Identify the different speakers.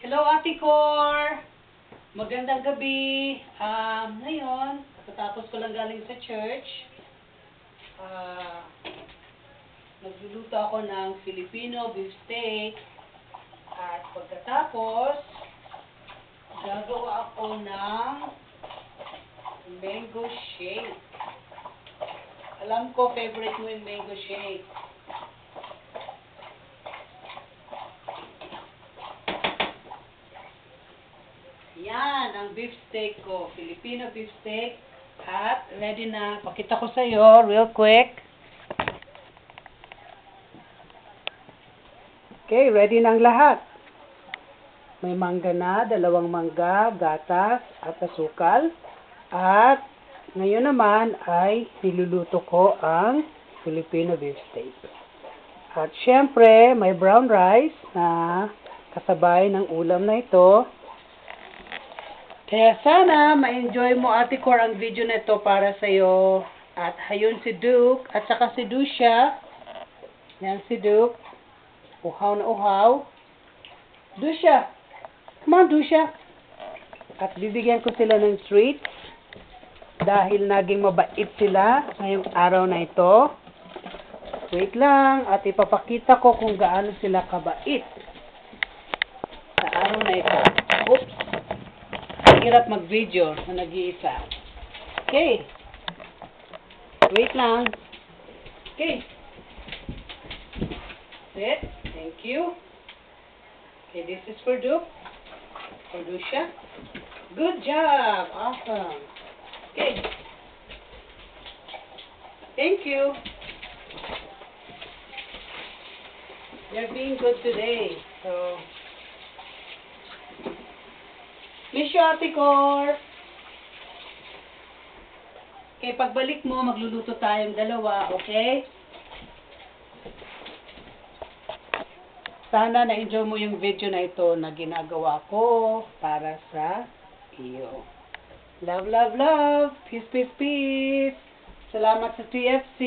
Speaker 1: Hello, Ate Cor! Magandang gabi. Ngayon, katapos ko lang galing sa church, nagluluto ako ng Filipino beefsteak. At pagkatapos, gagawa ako ng mango shake. Alam ko, favorite mo yung mango shake. Yan, ang beefsteak ko. Filipino beefsteak. At ready na. Pakita ko sa iyo real quick. Okay, ready na ang lahat. May mangga na, 2 mangga, gatas, at asukal. At ngayon naman ay niluluto ko ang Filipino beefsteak. At syempre, may brown rice na kasabay ng ulam na ito. Kaya sana ma-enjoy mo, Ate Cor, ang video na ito para sa'yo. At hayun si Duke, at saka si Dusha. Yan si Duke. Uhaw na uhaw. Dusha! Come on, Dusha! At bibigyan ko sila ng treats. Dahil naging mabait sila ngayong araw na ito. Wait lang, at ipapakita ko kung gaano sila kabait sa araw na ito. Oops! Hirap mag-video na nag-iisa. Okay. Wait lang. Okay. Sit. Thank you. Okay, this is for Duke. For Dusha. Good job. Awesome. Okay. Thank you. You're being good today. So, miss you, Ate Cor. Okay, pagbalik mo, magluluto tayong dalawa, okay? Sana na-enjoy mo yung video na ito na ginagawa ko para sa iyo. Love, love, love. Peace, peace, peace. Salamat sa TFC.